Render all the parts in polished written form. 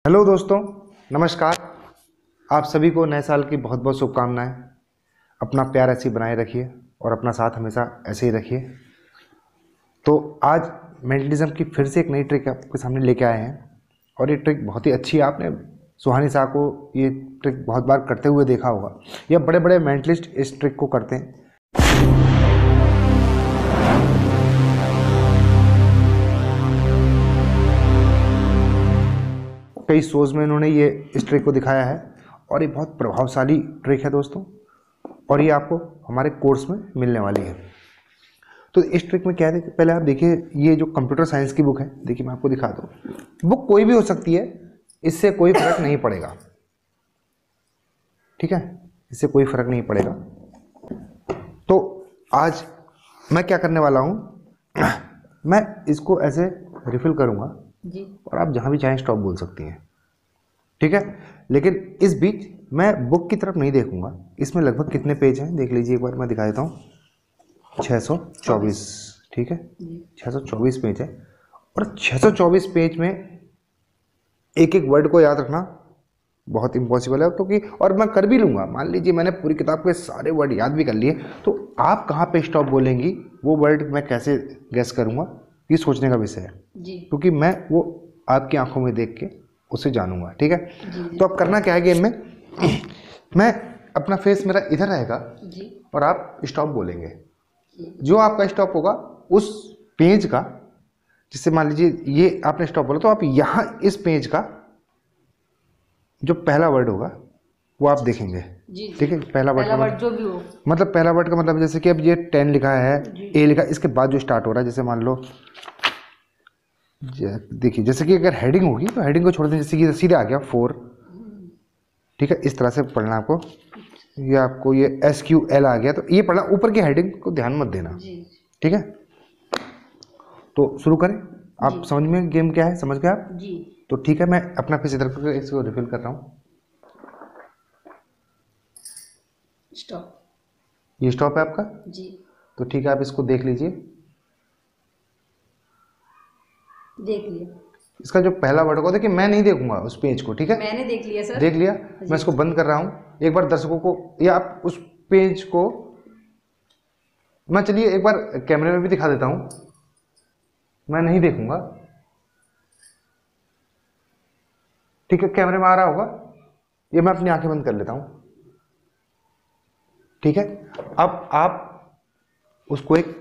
Hello दोस्तों, नमस्कार। आप सभी को नए साल की बहुत बहुत शुभकामनाएं। अपना प्यार ऐसे ही बनाए रखिए और अपना साथ हमेशा ऐसे ही रखिए। तो आज मेंटलिज्म की फिर से एक नई ट्रिक आपके सामने लेके आए हैं और ये ट्रिक बहुत ही अच्छी है। आपने सुहानी शाह को ये ट्रिक बहुत बार करते हुए देखा होगा, या बड़े बड़े मेंटलिस्ट इस ट्रिक को करते हैं। कई शोज़ में इन्होंने ये इस ट्रिक को दिखाया है और ये बहुत प्रभावशाली ट्रिक है दोस्तों, और ये आपको हमारे कोर्स में मिलने वाली है। तो इस ट्रिक में क्या है, पहले आप देखिए, ये जो कंप्यूटर साइंस की बुक है, देखिए मैं आपको दिखा दूँ। बुक कोई भी हो सकती है, इससे कोई फर्क नहीं पड़ेगा, ठीक है, इससे कोई फर्क नहीं पड़ेगा। तो आज मैं क्या करने वाला हूँ, मैं इसको ऐसे रिफिल करूँगा जी, और आप जहाँ भी चाहें स्टॉप बोल सकती हैं, ठीक है। लेकिन इस बीच मैं बुक की तरफ नहीं देखूंगा। इसमें लगभग कितने पेज हैं देख लीजिए एक बार, मैं दिखा देता हूँ। 624, ठीक है, 624 पेज है। और 624 पेज में एक एक वर्ड को याद रखना बहुत इम्पॉसिबल है, क्योंकि और मैं कर भी लूँगा। मान लीजिए मैंने पूरी किताब के सारे वर्ड याद भी कर लिए, तो आप कहाँ पे स्टॉप बोलेंगी, वो वर्ड मैं कैसे गेस करूँगा, ये सोचने का विषय है जी, क्योंकि मैं वो आपकी आंखों में देख के उसे जानूंगा, ठीक है जी। तो अब करना क्या है गेम में, मैं अपना फेस मेरा इधर रहेगा जी, और आप स्टॉप बोलेंगे। जो आपका स्टॉप होगा उस पेज का, जिससे मान लीजिए ये आपने स्टॉप बोला, तो आप यहाँ इस पेज का जो पहला वर्ड होगा वो आप देखेंगे, ठीक है। पहला वर्ड जो भी हो, मतलब पहला वर्ड का मतलब जैसे कि अब ये 10 लिखा है, ए लिखा, इसके बाद जो स्टार्ट हो रहा है, जैसे मान लो देखिए, जैसे कि अगर हेडिंग होगी तो हेडिंग को छोड़ दें, जैसे कि सीधे आ गया 4, ठीक है, इस तरह से पढ़ना आपको। ये आपको ये SQL आ गया, तो ये पढ़ना, ऊपर की हेडिंग को ध्यान मत देना, ठीक है। तो शुरू करें। आप समझ में गेम क्या है, समझ गए आप जी? तो ठीक है, मैं अपना फेस इधर करके इसको रिफिल कर रहा हूँ। स्टॉप, ये स्टॉप है आपका जी। तो ठीक है, आप इसको देख लीजिए। देख लिया। इसका जो पहला वर्ड होगा, देखिए मैं नहीं देखूंगा उस पेज को, ठीक है, मैंने देख लिया सर, देख लिया। मैं इसको बंद कर रहा हूँ। एक बार दर्शकों को, या आप उस पेज को, मैं चलिए एक बार कैमरे में भी दिखा देता हूँ। मैं नहीं देखूंगा, ठीक है, कैमरे में आ रहा होगा। ये मैं अपनी आंखें बंद कर लेता हूँ, ठीक है। अब आप उसको एक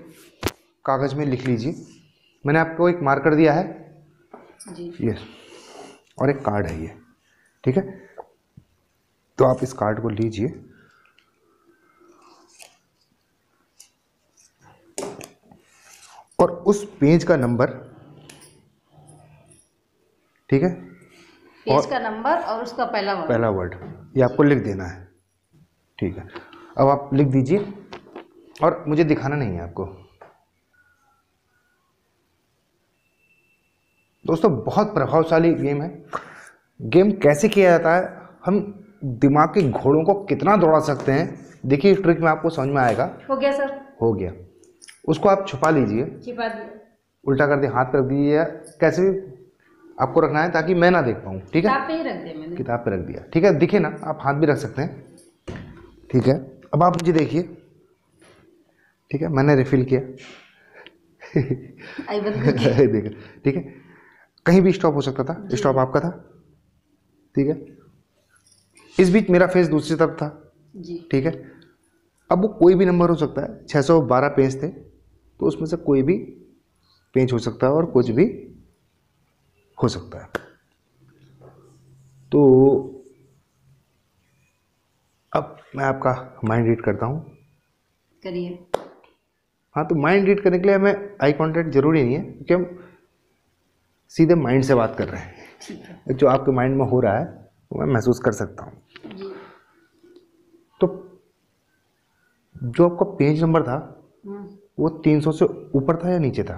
कागज में लिख लीजिए। मैंने आपको एक मार्कर दिया है जी, ये, और एक कार्ड है ये, ठीक है। तो आप इस कार्ड को लीजिए और उस पेज का नंबर, ठीक है, पेज का नंबर और उसका पहला वर्ड ये आपको लिख देना है, ठीक है। अब आप लिख दीजिए और मुझे दिखाना नहीं है आपको। दोस्तों, बहुत प्रभावशाली गेम है। गेम कैसे किया जाता है, हम दिमाग के घोड़ों को कितना दौड़ा सकते हैं, देखिए इस ट्रिक में आपको समझ में आएगा। हो गया सर, हो गया। उसको आप छुपा लीजिए, छिपा दिया, उल्टा कर दिए, हाथ पे रख दीजिए, कैसे भी आपको रखना है ताकि मैं ना देख पाऊँ, ठीक है। किताब पे ही रख दिया मैंने, किताब पे रख दिया, ठीक है, दिखे ना, आप हाथ भी रख सकते हैं, ठीक है। अब आप मुझे देखिए, ठीक है, मैंने रिफिल किया देखा, ठीक है, कहीं भी स्टॉप हो सकता था, स्टॉप आपका था, ठीक है। इस बीच मेरा फेस दूसरी तरफ था जी, ठीक है। अब वो कोई भी नंबर हो सकता है, 612 पेज थे, तो उसमें से कोई भी पेज हो सकता है और कुछ भी हो सकता है। तो अब मैं आपका माइंड रीड करता हूँ, करिए। हाँ, तो माइंड रीड करने के लिए हमें आई कांटेक्ट जरूरी नहीं है, क्योंकि हम सीधे माइंड से बात कर रहे हैं। जो आपके माइंड में हो रहा है वो मैं महसूस कर सकता हूँ। तो जो आपका पेज नंबर था वो 300 से ऊपर था या नीचे था?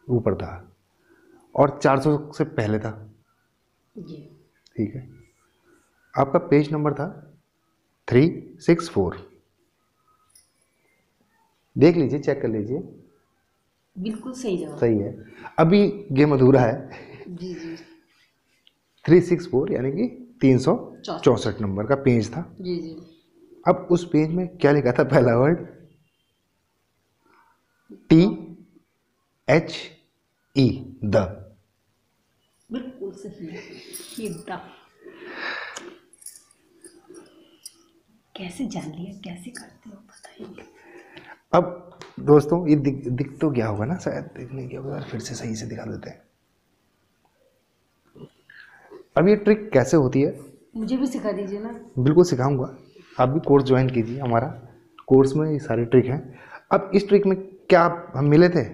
ऊपर था। और 400 से पहले था जी, ठीक है। आपका पेज नंबर था 364, देख लीजिए, चेक कर लीजिए, बिल्कुल सही जवाब, सही है। अभी गेम अधूरा है जी जी, 364 यानी कि 364 नंबर का पेज था। जी जी। अब उस पेज में क्या लिखा था? पहला वर्ड THE, द। बिल्कुल सही, द। कैसे जान लिया, कैसे करते हो बताइए। अब दोस्तों ये दिख तो गया होगा ना, शायद देखने गया होगा, फिर से सही से दिखा देते हैं। अब ये ट्रिक कैसे होती है मुझे भी सिखा दीजिए ना। बिल्कुल सिखाऊंगा, आप भी कोर्स ज्वाइन कीजिए हमारा। कोर्स में ये सारी ट्रिक हैं। अब इस ट्रिक में क्या हम मिले थे?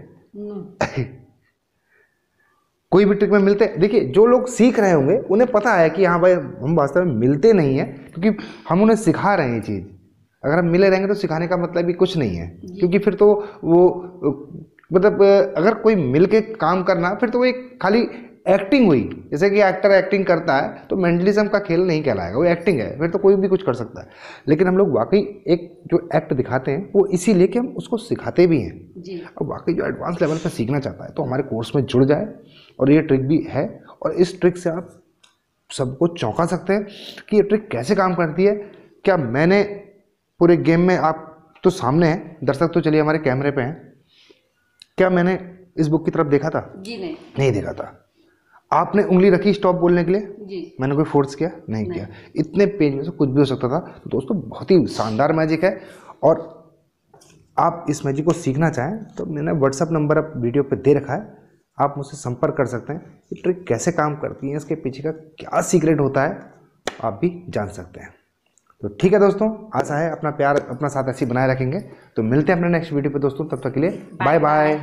कोई भी ट्रिक में मिलते, देखिए जो लोग सीख रहे होंगे उन्हें पता है कि हाँ भाई हम वास्तव में मिलते नहीं हैं, क्योंकि हम उन्हें सिखा रहे हैं ये चीज़। अगर हम मिले रहेंगे तो सिखाने का मतलब भी कुछ नहीं है, क्योंकि फिर तो वो मतलब अगर कोई मिल के काम करना फिर तो वो एक खाली एक्टिंग हुई। जैसे कि एक्टर एक्टिंग करता है तो मेंटलिज्म का खेल नहीं कहलाएगा, वो एक्टिंग है, फिर तो कोई भी कुछ कर सकता है। लेकिन हम लोग वाकई एक जो एक्ट दिखाते हैं वो इसीलिए कि हम उसको सिखाते भी हैं जी। अब वाकई जो एडवांस लेवल पर सीखना चाहता है तो हमारे कोर्स में जुड़ जाए, और ये ट्रिक भी है, और इस ट्रिक से आप सबको चौंका सकते हैं कि ये ट्रिक कैसे काम करती है। क्या मैंने पूरे गेम में, आप तो सामने हैं दर्शक, तो चलिए हमारे कैमरे पे हैं, क्या मैंने इस बुक की तरफ देखा था? जी नहीं देखा था। आपने उंगली रखी स्टॉप बोलने के लिए जी। मैंने कोई फोर्स किया? नहीं किया। इतने पेज में से कुछ भी हो सकता था। तो दोस्तों बहुत ही शानदार मैजिक है, और आप इस मैजिक को सीखना चाहें तो मैंने व्हाट्सअप नंबर अब वीडियो पे दे रखा है, आप मुझसे संपर्क कर सकते हैं। ये ट्रिक कैसे काम करती है, इसके पीछे का क्या सीक्रेट होता है, आप भी जान सकते हैं। तो ठीक है दोस्तों, आशा है अपना प्यार अपना साथ ऐसे बनाए रखेंगे। तो मिलते हैं अपने नेक्स्ट वीडियो पे दोस्तों, तब तक के लिए बाय बाय।